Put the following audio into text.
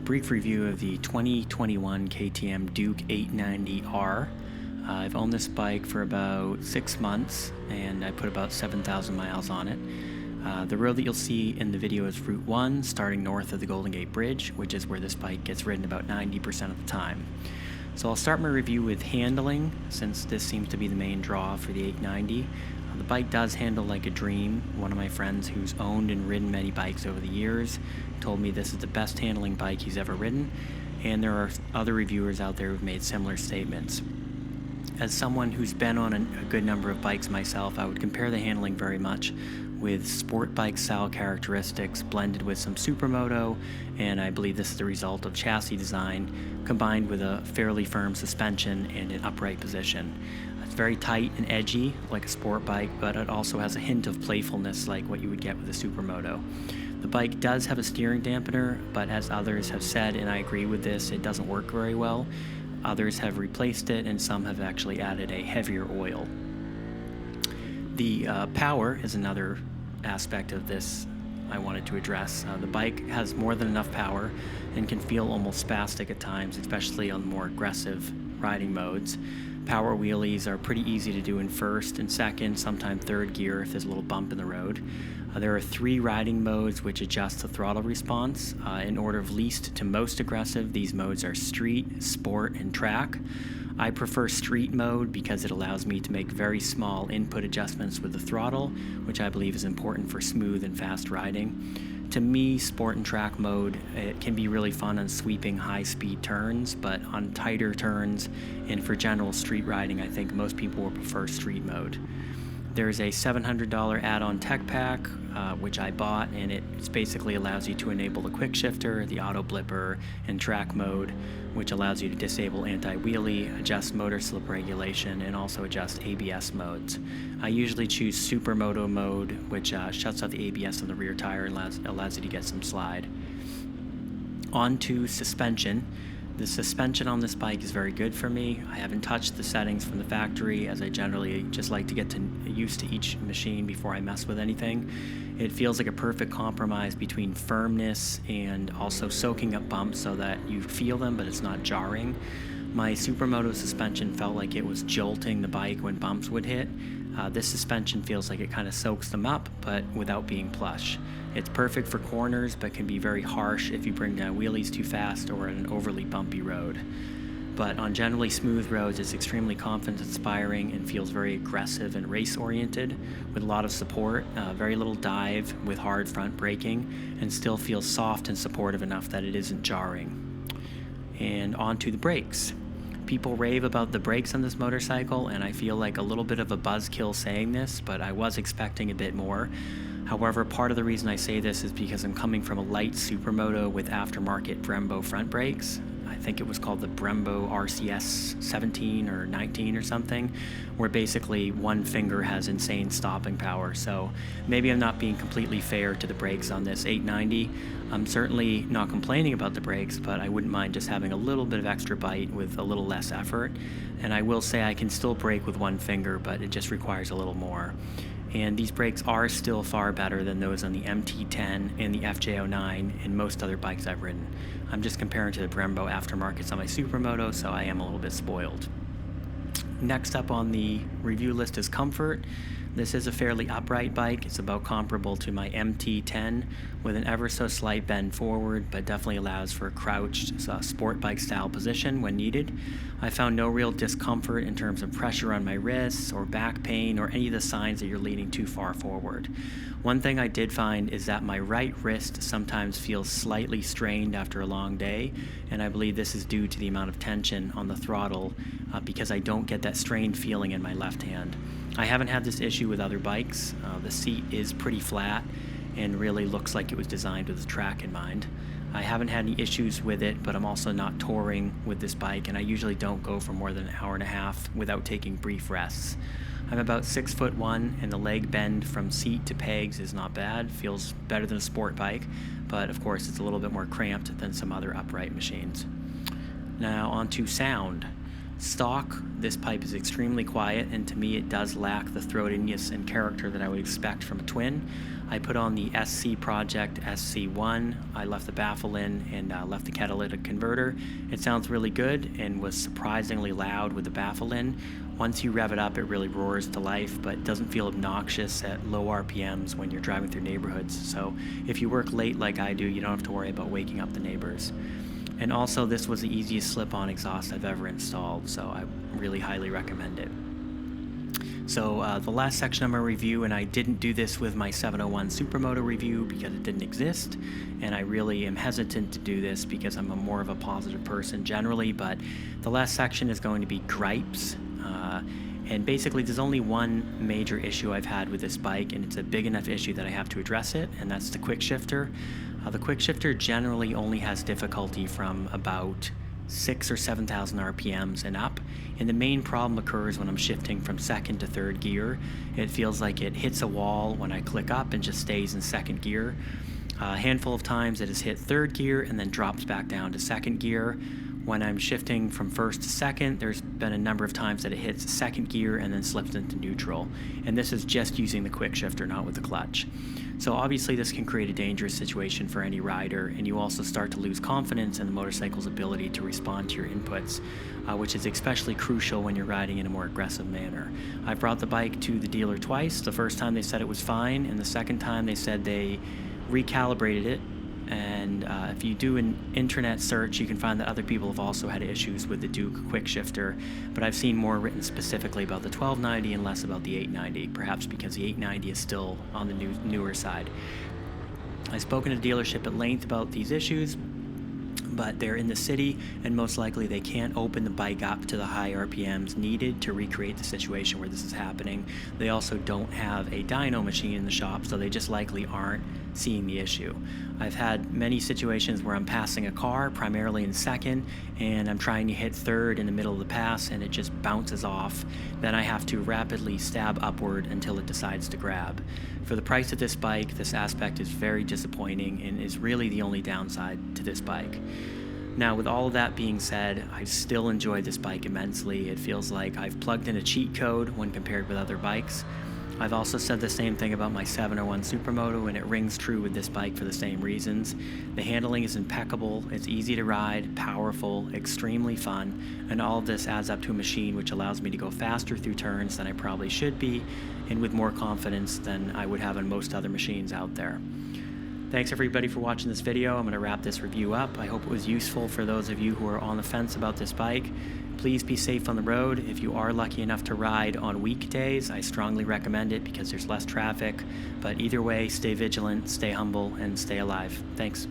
brief review of the 2021 KTM Duke 890R. I've owned this bike for about 6 months and I put about 7,000 miles on it. The road that you'll see in the video is Route 1, starting north of the Golden Gate Bridge, which is where this bike gets ridden about 90% of the time. So I'll start my review with handling, since this seems to be the main draw for the 890. The bike does handle like a dream. One of my friends who's owned and ridden many bikes over the years told me this is the best handling bike he's ever ridden, and there are other reviewers out there who've made similar statements. As someone who's been on a good number of bikes myself, I would compare the handling very much with sport bike style characteristics blended with some supermoto, and I believe this is the result of chassis design combined with a fairly firm suspension and an upright position. It's very tight and edgy like a sport bike, but it also has a hint of playfulness like what you would get with a supermoto. The bike does have a steering dampener, but as others have said, and I agree with this, it doesn't work very well. Others have replaced it, and some have actually added a heavier oil. The power is another aspect of this I wanted to address. The bike has more than enough power and can feel almost spastic at times, especially on more aggressive riding modes. Power wheelies are pretty easy to do in first and second, sometimes third gear if there's a little bump in the road. There are 3 riding modes which adjust the throttle response. In order of least to most aggressive, these modes are street, sport, and track. I prefer street mode because it allows me to make very small input adjustments with the throttle, which I believe is important for smooth and fast riding. To me, sport and track mode, it can be really fun on sweeping high-speed turns, but on tighter turns and for general street riding, I think most people will prefer street mode. There's a $700 add-on tech pack, which I bought, and it basically allows you to enable the quick shifter, the auto blipper, and track mode, which allows you to disable anti-wheelie, adjust motor slip regulation, and also adjust ABS modes. I usually choose supermoto mode, which shuts off the ABS on the rear tire and allows you to get some slide. On to suspension. The suspension on this bike is very good for me. I haven't touched the settings from the factory, as I generally just like to get used to each machine before I mess with anything. It feels like a perfect compromise between firmness and also soaking up bumps so that you feel them but it's not jarring. My supermoto suspension felt like it was jolting the bike when bumps would hit. This suspension feels like it kind of soaks them up, but without being plush. It's perfect for corners, but can be very harsh if you bring down wheelies too fast or on an overly bumpy road. But on generally smooth roads, it's extremely confidence-inspiring and feels very aggressive and race-oriented, with a lot of support, very little dive with hard front braking, and still feels soft and supportive enough that it isn't jarring. And on to the brakes. People rave about the brakes on this motorcycle, and I feel like a little bit of a buzzkill saying this, but I was expecting a bit more. However, part of the reason I say this is because I'm coming from a light supermoto with aftermarket Brembo front brakes. I think it was called the Brembo RCS 17 or 19 or something, where basically one finger has insane stopping power. So maybe I'm not being completely fair to the brakes on this 890. I'm certainly not complaining about the brakes, but I wouldn't mind just having a little bit of extra bite with a little less effort. And I will say I can still brake with one finger, but it just requires a little more. And these brakes are still far better than those on the MT10 and the FJ09 and most other bikes I've ridden. I'm just comparing to the Brembo aftermarkets on my supermoto, so I am a little bit spoiled. Next up on the review list is comfort. This is a fairly upright bike. It's about comparable to my MT10 with an ever so slight bend forward, but definitely allows for a crouched sport bike style position when needed. I found no real discomfort in terms of pressure on my wrists or back pain or any of the signs that you're leaning too far forward. One thing I did find is that my right wrist sometimes feels slightly strained after a long day, and I believe this is due to the amount of tension on the throttle because I don't get that strained feeling in my left hand. I haven't had this issue with other bikes. The seat is pretty flat and really looks like it was designed with the track in mind. I haven't had any issues with it, but I'm also not touring with this bike, and I usually don't go for more than an hour and a half without taking brief rests. I'm about 6'1", and the leg bend from seat to pegs is not bad. Feels better than a sport bike, but of course it's a little bit more cramped than some other upright machines. Now on to sound. Stock, this pipe is extremely quiet, and to me it does lack the throatiness and character that I would expect from a twin. I put on the SC Project SC1, I left the baffle in and left the catalytic converter. It sounds really good and was surprisingly loud with the baffle in. Once you rev it up, it really roars to life, but doesn't feel obnoxious at low RPMs when you're driving through neighborhoods. So if you work late like I do, you don't have to worry about waking up the neighbors. And also, this was the easiest slip-on exhaust I've ever installed, so I really highly recommend it. So the last section of my review, and I didn't do this with my 701 Supermoto review because it didn't exist, and I really am hesitant to do this because I'm more of a positive person generally, but the last section is going to be gripes. And basically there's only one major issue I've had with this bike, and it's a big enough issue that I have to address it, and that's the quick shifter. The quick shifter generally only has difficulty from about 6,000 or 7,000 RPMs and up, and the main problem occurs when I'm shifting from second to third gear. It feels like it hits a wall when I click up and just stays in second gear. A handful of times it has hit third gear and then drops back down to second gear. When I'm shifting from first to second, there's been a number of times that it hits second gear and then slips into neutral. And this is just using the quick shifter, not with the clutch. So obviously this can create a dangerous situation for any rider, and you also start to lose confidence in the motorcycle's ability to respond to your inputs, which is especially crucial when you're riding in a more aggressive manner. I brought the bike to the dealer twice. The first time they said it was fine, and the second time they said they recalibrated it. And if you do an internet search, you can find that other people have also had issues with the Duke quick shifter, but I've seen more written specifically about the 1290 and less about the 890, perhaps because the 890 is still on the newer side. I've spoken to the dealership at length about these issues, but they're in the city, and most likely they can't open the bike up to the high RPMs needed to recreate the situation where this is happening. They also don't have a dyno machine in the shop, so they just likely aren't seeing the issue. I've had many situations where I'm passing a car, primarily in second, and I'm trying to hit third in the middle of the pass, and it just bounces off. Then I have to rapidly stab upward until it decides to grab. For the price of this bike, this aspect is very disappointing and is really the only downside to this bike. Now, with all of that being said, I still enjoy this bike immensely. It feels like I've plugged in a cheat code when compared with other bikes. I've also said the same thing about my 701 Supermoto, and it rings true with this bike for the same reasons. The handling is impeccable, it's easy to ride, powerful, extremely fun, and all of this adds up to a machine which allows me to go faster through turns than I probably should be, and with more confidence than I would have on most other machines out there. Thanks everybody for watching this video. I'm going to wrap this review up. I hope it was useful for those of you who are on the fence about this bike. Please be safe on the road. If you are lucky enough to ride on weekdays, I strongly recommend it because there's less traffic. But either way, stay vigilant, stay humble, and stay alive. Thanks.